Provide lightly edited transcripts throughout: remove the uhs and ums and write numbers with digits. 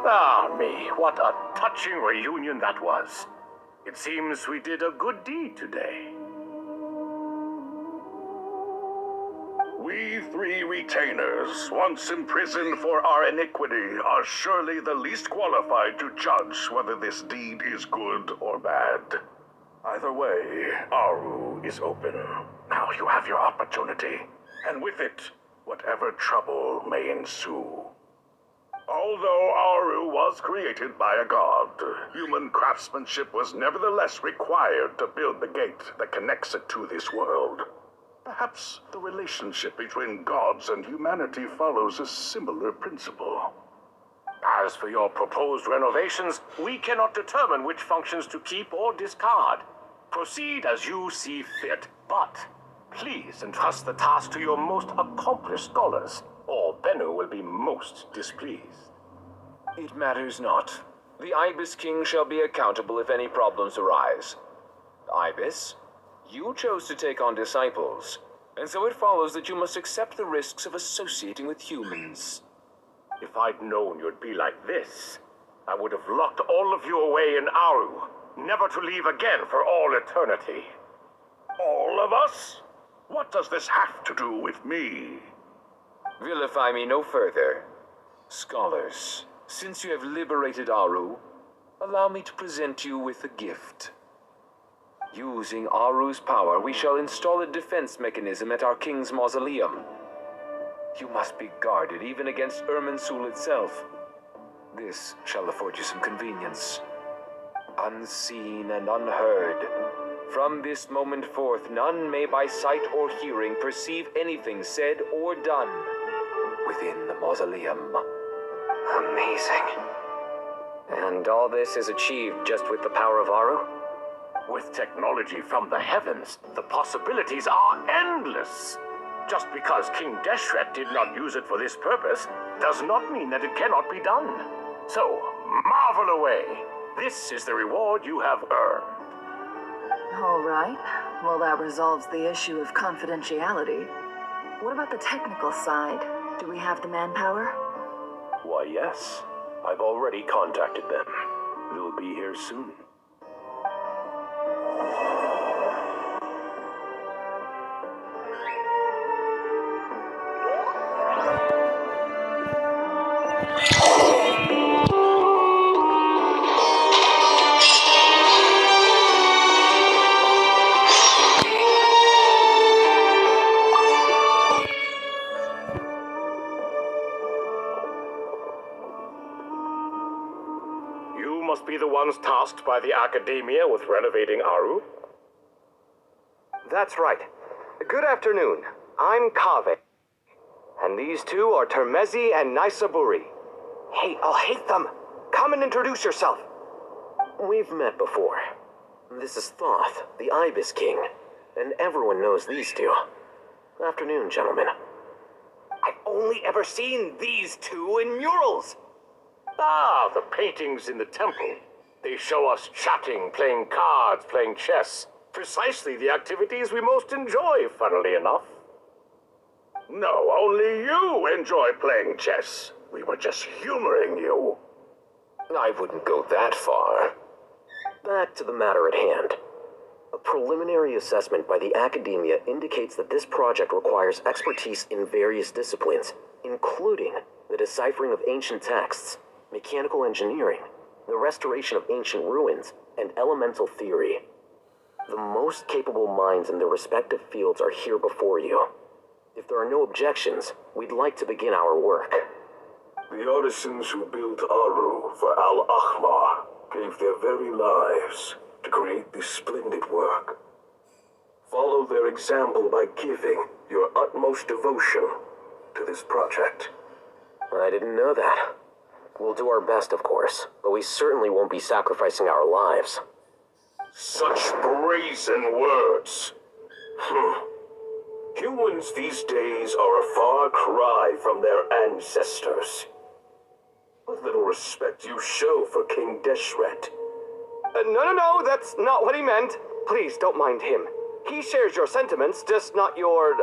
Ah, me, what a touching reunion that was. It seems we did a good deed today. We three retainers, once imprisoned for our iniquity, are surely the least qualified to judge whether this deed is good or bad. Either way, Aru is open. Now you have your opportunity, and with it, whatever trouble may ensue. Although Aru was created by a god, human craftsmanship was nevertheless required to build the gate that connects it to this world. Perhaps the relationship between gods and humanity follows a similar principle. As for your proposed renovations, we cannot determine which functions to keep or discard. Proceed as you see fit, but please entrust the task to your most accomplished scholars, or Bennu will be most displeased. It matters not. The Ibis King shall be accountable if any problems arise. Ibis, you chose to take on disciples, and so it follows that you must accept the risks of associating with humans. If I'd known you'd be like this, I would have locked all of you away in Aru, never to leave again for all eternity. All of us? What does this have to do with me? Vilify me no further. Scholars, since you have liberated Aru, allow me to present you with a gift. Using Aru's power, we shall install a defense mechanism at our king's mausoleum. You must be guarded even against Irminsul itself. This shall afford you some convenience. Unseen and unheard, from this moment forth, none may by sight or hearing perceive anything said or done within the mausoleum. Amazing. And all this is achieved just with the power of Aru? With technology from the heavens, the possibilities are endless. Just because King Deshret did not use it for this purpose does not mean that it cannot be done. So, marvel away. This is the reward you have earned. All right. Well, that resolves the issue of confidentiality. What about the technical side? Do we have the manpower? Why, yes. I've already contacted them. They'll be here soon. You must be the ones tasked by the Academia with renovating Aru? That's right. Good afternoon. I'm Kaveh. And these two are Termezi and Naisaburi. Hey, I'll hate them. Come and introduce yourself. We've met before. This is Thoth, the Ibis King, and everyone knows these two. Afternoon, gentlemen. I've only ever seen these two in murals. Ah, the paintings in the temple. They show us chatting, playing cards, playing chess. Precisely the activities we most enjoy, funnily enough. No, only you enjoy playing chess. We were just humoring you. I wouldn't go that far. Back to the matter at hand. A preliminary assessment by the Academia indicates that this project requires expertise in various disciplines, including the deciphering of ancient texts, mechanical engineering, the restoration of ancient ruins, and elemental theory. The most capable minds in their respective fields are here before you. If there are no objections, we'd like to begin our work. The artisans who built Aru for Al-Ahmar gave their very lives to create this splendid work. Follow their example by giving your utmost devotion to this project. I didn't know that. We'll do our best, of course, but we certainly won't be sacrificing our lives. Such brazen words. Humans these days are a far cry from their ancestors. What little respect you show for King Deshret. No, that's not what he meant. Please, don't mind him. He shares your sentiments, just not your,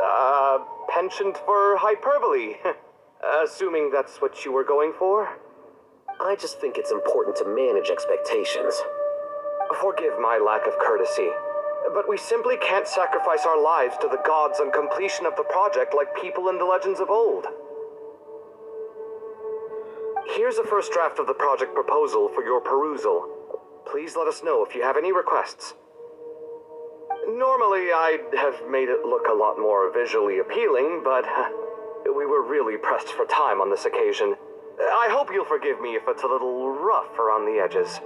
penchant for hyperbole. Assuming that's what you were going for? I just think it's important to manage expectations. Forgive my lack of courtesy, but we simply can't sacrifice our lives to the gods on completion of the project like people in the legends of old. Here's a first draft of the project proposal for your perusal. Please let us know if you have any requests. Normally, I'd have made it look a lot more visually appealing, but we were really pressed for time on this occasion. I hope you'll forgive me if it's a little rough around the edges.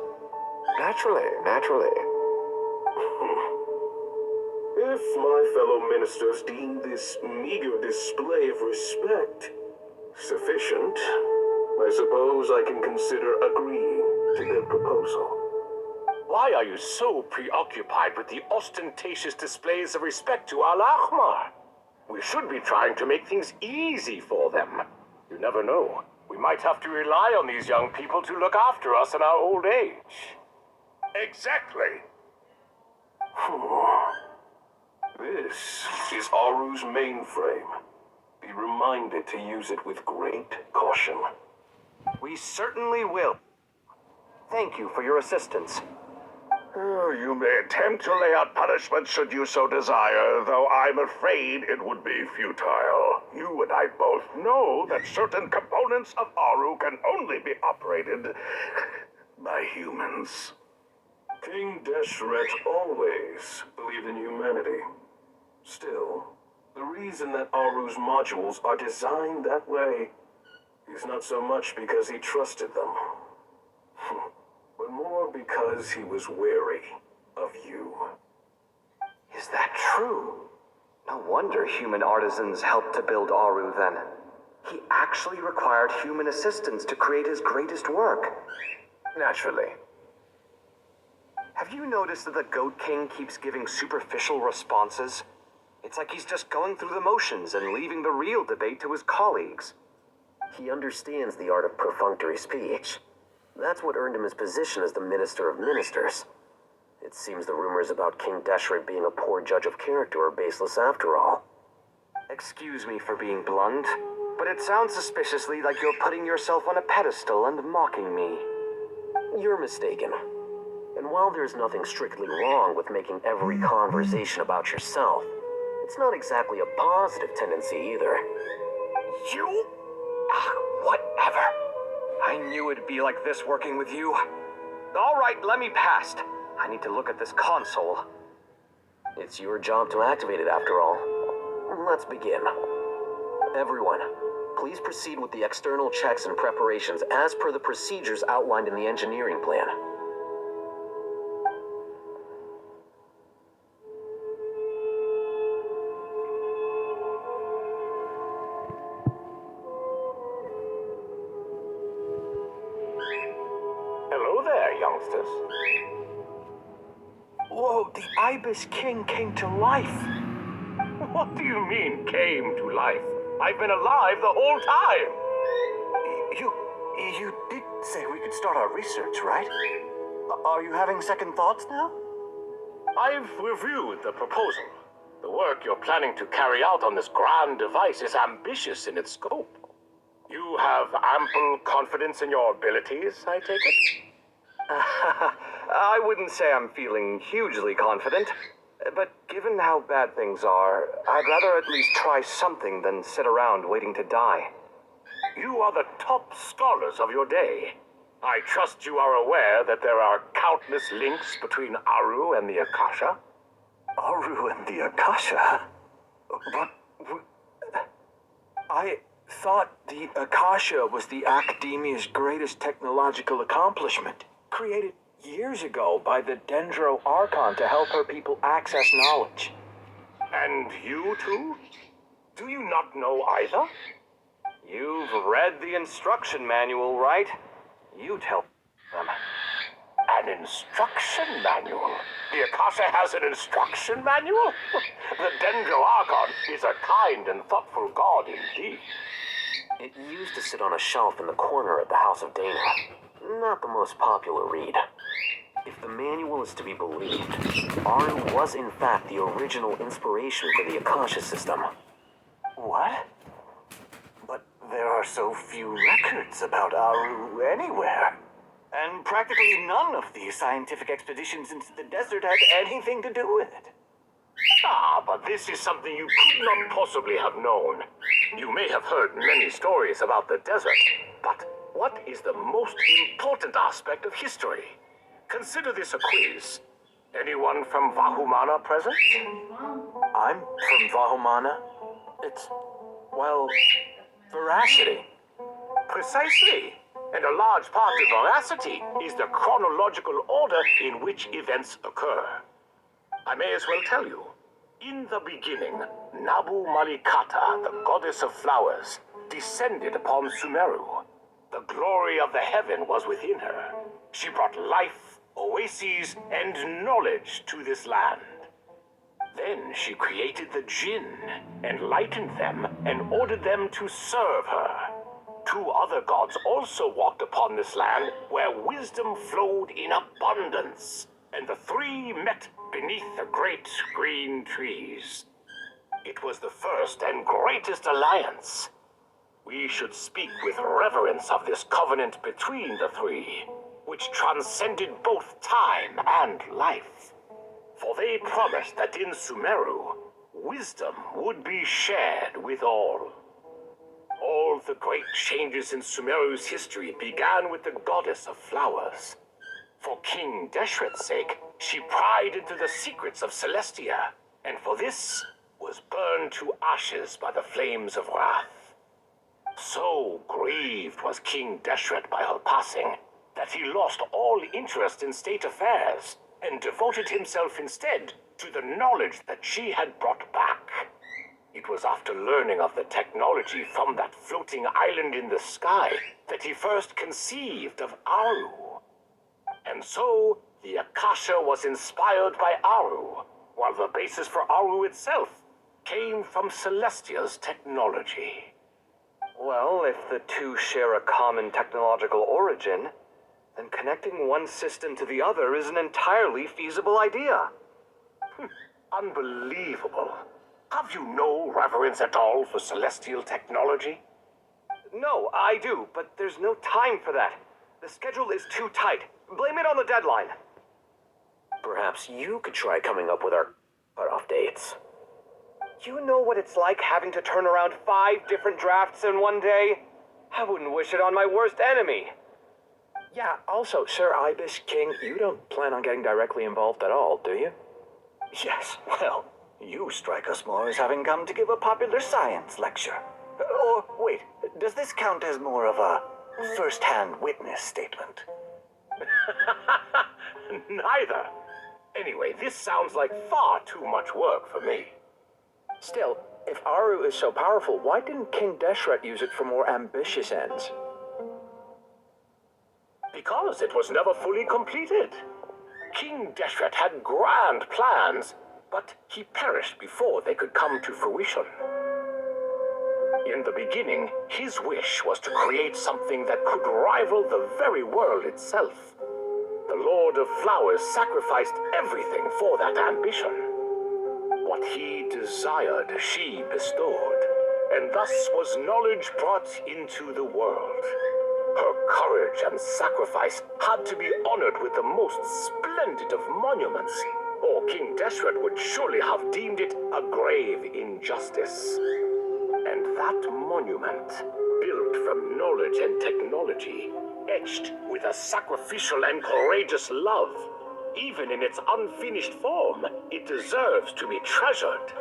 Naturally, naturally. If my fellow ministers deem this meager display of respect sufficient, I suppose I can consider agreeing to their proposal. Why are you so preoccupied with the ostentatious displays of respect to Al-Ahmar? We should be trying to make things easy for them. You never know. We might have to rely on these young people to look after us in our old age. Exactly. This is Aru's mainframe. Be reminded to use it with great caution. We certainly will. Thank you for your assistance. You may attempt to lay out punishment should you so desire, though I'm afraid it would be futile. You and I both know that certain components of Aru can only be operated by humans. King Deshret always believed in humanity. Still, the reason that Aru's modules are designed that way is not so much because he trusted them, but more because he was wary of you. Is that true? No wonder human artisans helped to build Aru then. He actually required human assistance to create his greatest work. Naturally. Have you noticed that the Goat King keeps giving superficial responses? It's like he's just going through the motions and leaving the real debate to his colleagues. He understands the art of perfunctory speech. That's what earned him his position as the Minister of Ministers. It seems the rumors about King Deshret being a poor judge of character are baseless after all. Excuse me for being blunt, but it sounds suspiciously like you're putting yourself on a pedestal and mocking me. You're mistaken. And while there's nothing strictly wrong with making every conversation about yourself, it's not exactly a positive tendency either. You? Whatever. I knew it'd be like this working with you. All right, let me past. I need to look at this console. It's your job to activate it after all. Let's begin. Everyone, please proceed with the external checks and preparations as per the procedures outlined in the engineering plan. Hello there, youngsters. Whoa, the Ibis King came to life. What do you mean, came to life? I've been alive the whole time! You did say we could start our research, right? Are you having second thoughts now? I've reviewed the proposal. The work you're planning to carry out on this grand device is ambitious in its scope. You have ample confidence in your abilities, I take it? I wouldn't say I'm feeling hugely confident, but given how bad things are, I'd rather at least try something than sit around waiting to die. You are the top scholars of your day. I trust you are aware that there are countless links between Aru and the Akasha. Aru and the Akasha? But I thought the Akasha was the Academia's greatest technological accomplishment, created years ago by the Dendro Archon to help her people access knowledge. And you too? Do you not know either? You've read the instruction manual, right? You tell them. An instruction manual? The Akasha has an instruction manual? The Dendro Archon is a kind and thoughtful god indeed. It used to sit on a shelf in the corner at the House of Dana. Not the most popular read. If the manual is to be believed, Aru was in fact the original inspiration for the Akasha system. What? But There are so few records about Aru anywhere. And practically none of these scientific expeditions into the desert had anything to do with it. Ah, but this is something you could not possibly have known. You may have heard many stories about the desert, but what is the most important aspect of history? Consider this a quiz. Anyone from Vahumana present? I'm from Vahumana. It's, well, veracity. Precisely. And a large part of veracity is the chronological order in which events occur. I may as well tell you. In the beginning, Nabu Malikata, the goddess of flowers, descended upon Sumeru. The glory of the heaven was within her. She brought life, oases, and knowledge to this land. Then she created the Jinn, enlightened them, and ordered them to serve her. Two other gods also walked upon this land where wisdom flowed in abundance, and the three met beneath the great green trees. It was the first and greatest alliance. We should speak with reverence of this covenant between the three, which transcended both time and life. For they promised that in Sumeru, wisdom would be shared with all. All the great changes in Sumeru's history began with the goddess of flowers. For King Deshret's sake, she pried into the secrets of Celestia, and for this was burned to ashes by the flames of wrath. So grieved was King Deshret by her passing, that he lost all interest in state affairs, and devoted himself instead to the knowledge that she had brought back. It was after learning of the technology from that floating island in the sky that he first conceived of Aru. And so, the Akasha was inspired by Aru, while the basis for Aru itself came from Celestia's technology. Well, if the two share a common technological origin, then connecting one system to the other is an entirely feasible idea. Unbelievable. Have you no reverence at all for celestial technology? No, I do, but there's no time for that. The schedule is too tight. Blame it on the deadline. Perhaps you could try coming up with our cutoff dates. You know what it's like having to turn around 5 different drafts in one day? I wouldn't wish it on my worst enemy. Yeah, also, Sir Ibis King, you don't plan on getting directly involved at all, do you? Yes, well, you strike us more as having come to give a popular science lecture. Or, wait, does this count as more of a first-hand witness statement? Neither. Anyway, this sounds like far too much work for me. Still, if Aru is so powerful, why didn't King Deshret use it for more ambitious ends? Because it was never fully completed. King Deshret had grand plans, but he perished before they could come to fruition. In the beginning, his wish was to create something that could rival the very world itself. The Lord of Flowers sacrificed everything for that ambition. What he desired, she bestowed, and thus was knowledge brought into the world. Her courage and sacrifice had to be honored with the most splendid of monuments, or King Deshret would surely have deemed it a grave injustice. And that monument, built from knowledge and technology, etched with a sacrificial and courageous love, even in its unfinished form, it deserves to be treasured.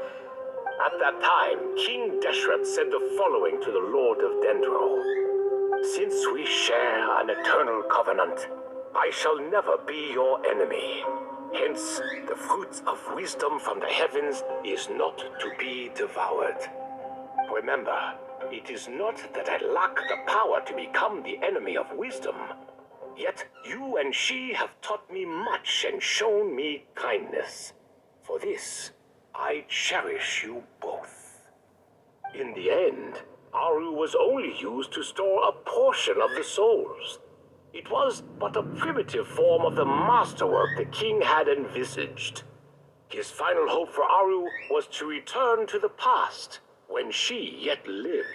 At that time, King Deshret said the following to the Lord of Dendro. Since we share an eternal covenant, I shall never be your enemy. Hence, the fruits of wisdom from the heavens is not to be devoured. Remember, it is not that I lack the power to become the enemy of wisdom. Yet you and she have taught me much and shown me kindness. For this, I cherish you both. In the end, Aru was only used to store a portion of the souls. It was but a primitive form of the masterwork the king had envisaged. His final hope for Aru was to return to the past, when she yet lived.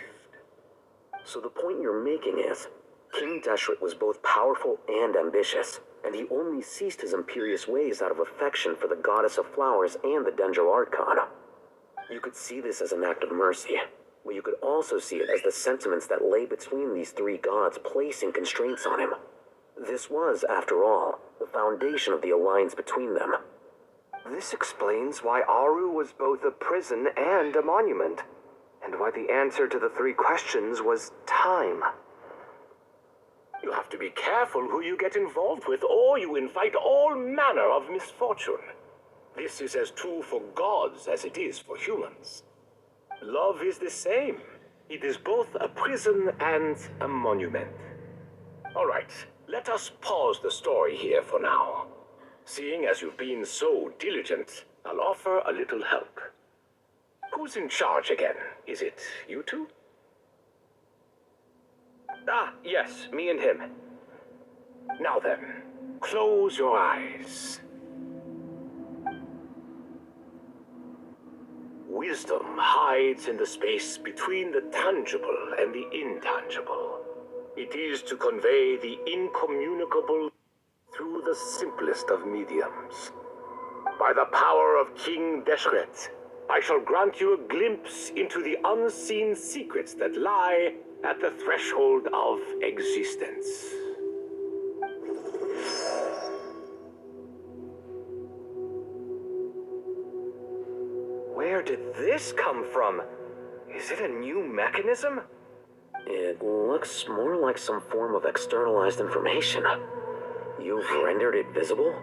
So the point you're making is, King Deshret was both powerful and ambitious, and he only ceased his imperious ways out of affection for the goddess of flowers and the Dendro Archon. You could see this as an act of mercy, but you could also see it as the sentiments that lay between these three gods placing constraints on him. This was, after all, the foundation of the alliance between them. This explains why Aru was both a prison and a monument, and why the answer to the three questions was time. You have to be careful who you get involved with, or you invite all manner of misfortune. This is as true for gods as it is for humans. Love is the same. It is both a prison and a monument. All right, let us pause the story here for now. Seeing as you've been so diligent, I'll offer a little help. Who's in charge again? Is it you two? Ah, yes, me and him. Now then, close your eyes. Wisdom hides in the space between the tangible and the intangible. It is to convey the incommunicable through the simplest of mediums. By the power of King Deshret, I shall grant you a glimpse into the unseen secrets that lie at the threshold of existence. Where did this come from? Is it a new mechanism? It looks more like some form of externalized information. You've rendered it visible?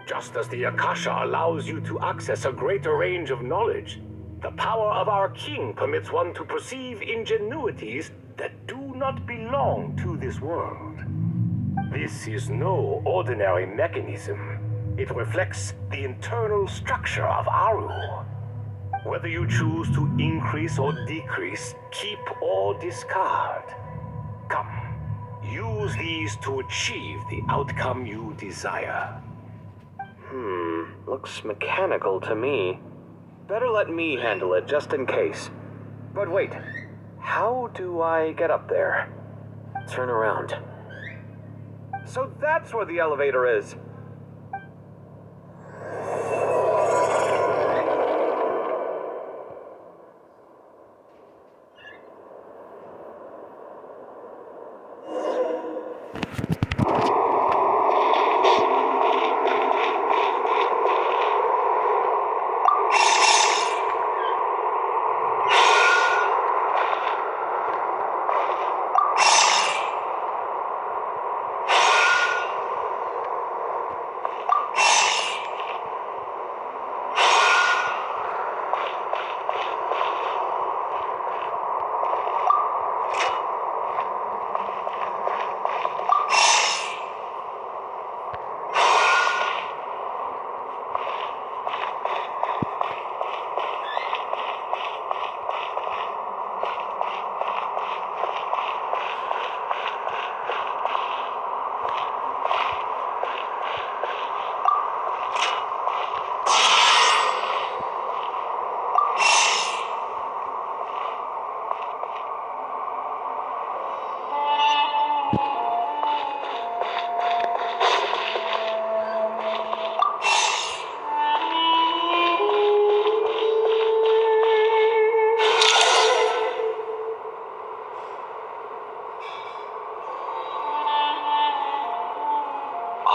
Just as the Akasha allows you to access a greater range of knowledge, the power of our king permits one to perceive ingenuities that do not belong to this world. This is no ordinary mechanism. It reflects the internal structure of Aru. Whether you choose to increase or decrease, keep or discard. Come, use these to achieve the outcome you desire. Looks mechanical to me. Better let me handle it just in case. But wait, how do I get up there? Turn around. So that's where the elevator is.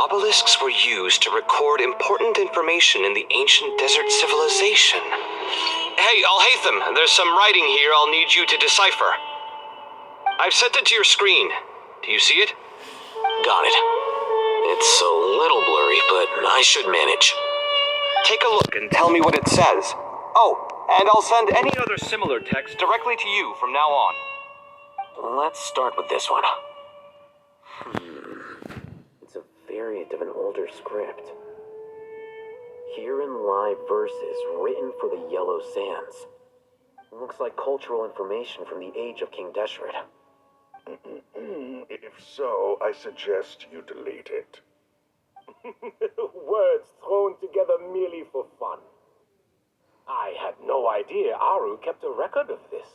Obelisks were used to record important information in the ancient desert civilization. Hey, Alhaitham, there's some writing here I'll need you to decipher. I've sent it to your screen. Do you see it? Got it. It's a little blurry, but I should manage. Take a look and tell me what it says. Oh, and I'll send any other similar text directly to you from now on. Let's start with this one. It's a variant of an older script. Herein lie verses written for the Yellow Sands. Looks like cultural information from the age of King Deshret. If so, I suggest you delete it. Words thrown together merely for fun. I had no idea Aru kept a record of this.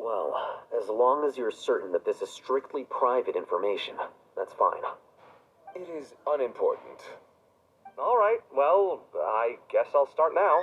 Well, as long as you're certain that this is strictly private information, that's fine. It is unimportant. All right, well, I guess I'll start now.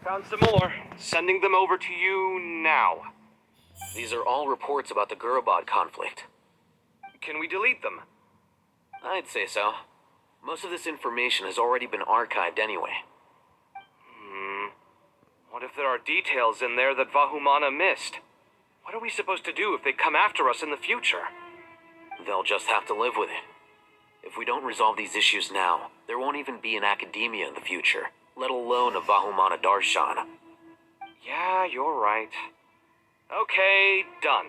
Found some more. Sending them over to you now. These are all reports about the Gurubad conflict. Can we delete them? I'd say so. Most of this information has already been archived anyway. What if there are details in there that Vahumana missed? What are we supposed to do if they come after us in the future? They'll just have to live with it. If we don't resolve these issues now, there won't even be an academia in the future, let alone a Vahumana Darshan. Yeah, you're right. Okay, done.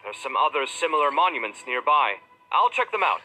There's some other similar monuments nearby. I'll check them out.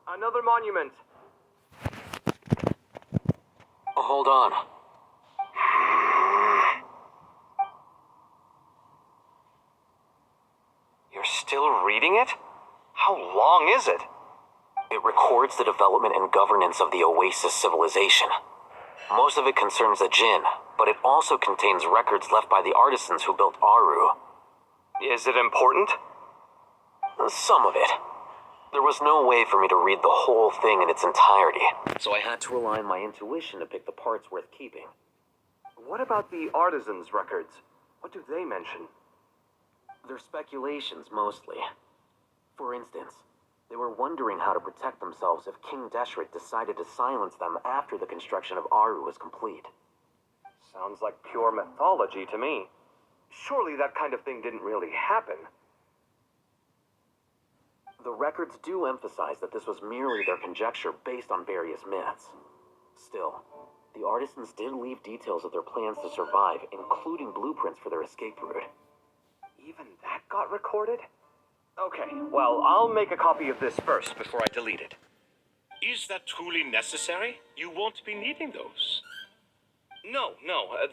Another monument. Hold on. You're still reading it? How long is it? It records the development and governance of the Oasis civilization. Most of it concerns the Jinn, but it also contains records left by the artisans who built Aru. Is it important? Some of it. There was no way for me to read the whole thing in its entirety, so I had to rely on my intuition to pick the parts worth keeping. What about the artisans' records? What do they mention? They're speculations, mostly. For instance, they were wondering how to protect themselves if King Deshret decided to silence them after the construction of Aru was complete. Sounds like pure mythology to me. Surely that kind of thing didn't really happen. The records do emphasize that this was merely their conjecture based on various myths. Still, the artisans did leave details of their plans to survive, including blueprints for their escape route. Even that got recorded? Okay, well, I'll make a copy of this first before I delete it. Is that truly necessary? You won't be needing those. No,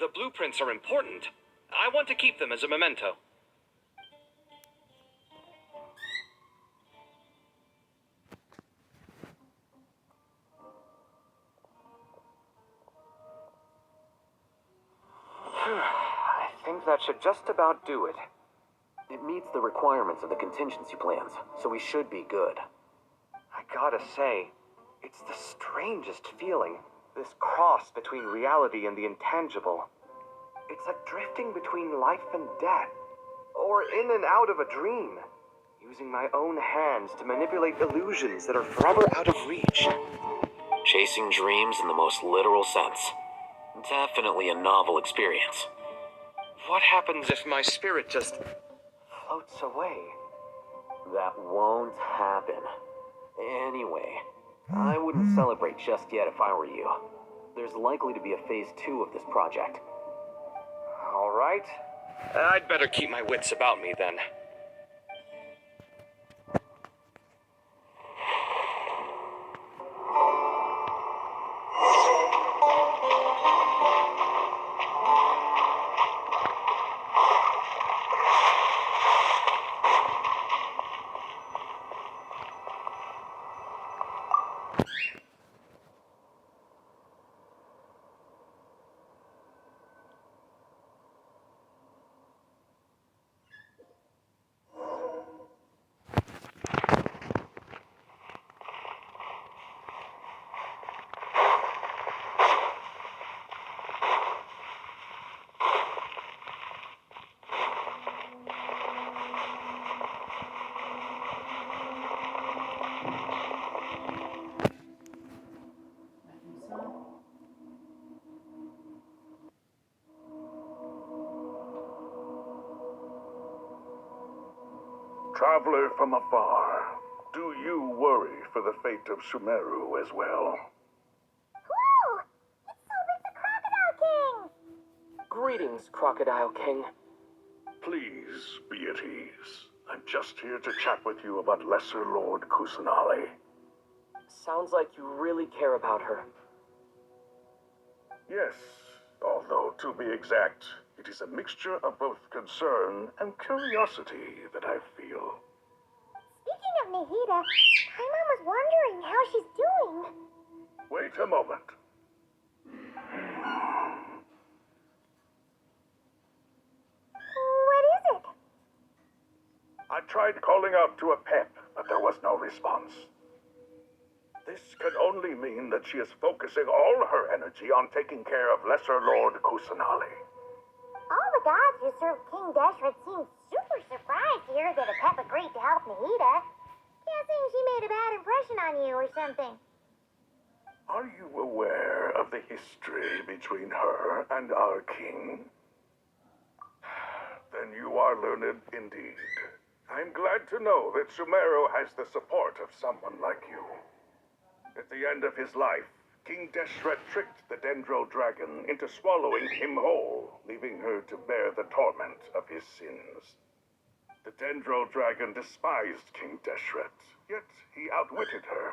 the blueprints are important. I want to keep them as a memento. I think that should just about do it. It meets the requirements of the contingency plans, so we should be good. I gotta say, it's the strangest feeling. This cross between reality and the intangible. It's like drifting between life and death, or in and out of a dream, using my own hands to manipulate illusions that are forever out of reach. Chasing dreams in the most literal sense. Definitely a novel experience. What happens if my spirit just floats away? That won't happen. Anyway, I wouldn't celebrate just yet if I were you. There's likely to be a phase 2 of this project. All right. I'd better keep my wits about me then. Traveler from afar, do you worry for the fate of Sumeru as well? Whoa! It's Cedric the Crocodile King! Greetings, Crocodile King. Please be at ease. I'm just here to chat with you about Lesser Lord Kusanali. Sounds like you really care about her. Yes, although to be exact, it is a mixture of both concern and curiosity that I feel. Speaking of Nahida, Paimon was wondering how she's doing. Wait a moment. What is it? I tried calling out to a pet, but there was no response. This can only mean that she is focusing all her energy on taking care of Lesser Lord Kusanali. All the gods who serve King Deshret seemed super surprised to hear that a pep agreed to help Nahida. Guessing she made a bad impression on you or something. Are you aware of the history between her and our king? Then you are learned indeed. I'm glad to know that Sumeru has the support of someone like you. At the end of his life, King Deshret tricked the Dendro Dragon into swallowing him whole, leaving her to bear the torment of his sins. The Dendro Dragon despised King Deshret, yet he outwitted her.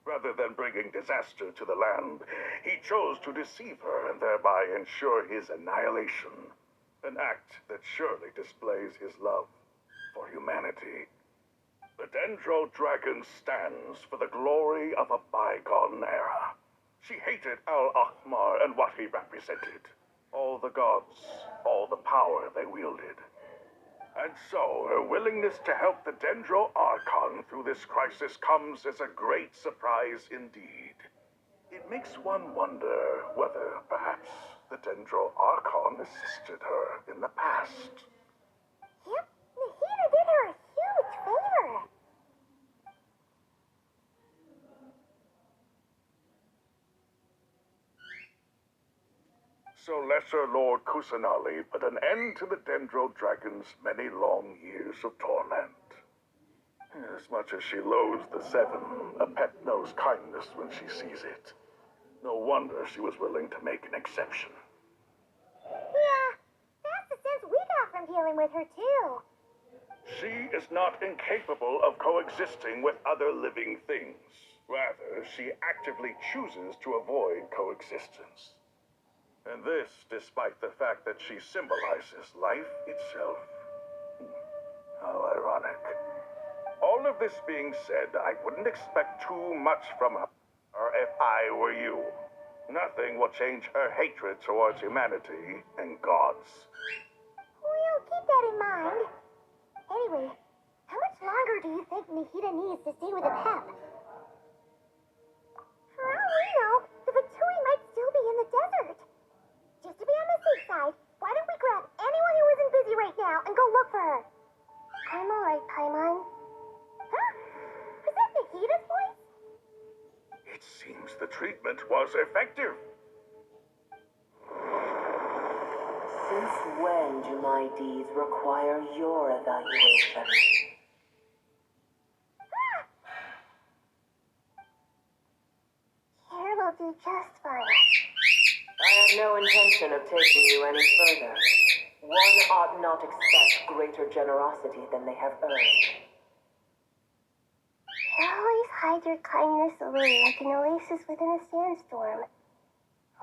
Rather than bringing disaster to the land, he chose to deceive her and thereby ensure his annihilation. An act that surely displays his love for humanity. The Dendro Dragon stands for the glory of a bygone era. She hated Al-Ahmar and what he represented. All the gods, all the power they wielded. And so, her willingness to help the Dendro Archon through this crisis comes as a great surprise indeed. It makes one wonder whether, perhaps, the Dendro Archon assisted her in the past. Yep, Nahida did her a huge favor. So Lesser Lord Kusanali put an end to the Dendro Dragon's many long years of torment. As much as she loathes the Seven, a pet knows kindness when she sees it. No wonder she was willing to make an exception. Yeah, that's the sense we got from dealing with her, too. She is not incapable of coexisting with other living things. Rather, she actively chooses to avoid coexistence. And this, despite the fact that she symbolizes life itself. How ironic. All of this being said, I wouldn't expect too much from her if I were you. Nothing will change her hatred towards humanity and gods. We'll keep that in mind. Anyway, how much longer do you think Nahida needs to stay with the pep? For all we know, the Fatui might go look for her. I'm alright, Paimon. Huh? Is that Nikita's voice? It seems the treatment was effective. Since when do my deeds require your evaluation? Here will do just fine. I have no intention of taking you any further. One ought not expect greater generosity than they have earned. You always hide your kindness away like an oasis within a sandstorm.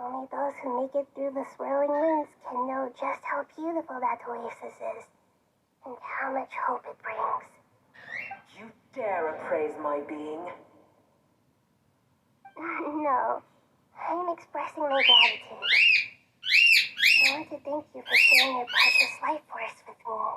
Only those who make it through the swirling winds can know just how beautiful that oasis is, and how much hope it brings. You dare appraise my being? No, I'm expressing my gratitude. I want to thank you for sharing your precious life force with me.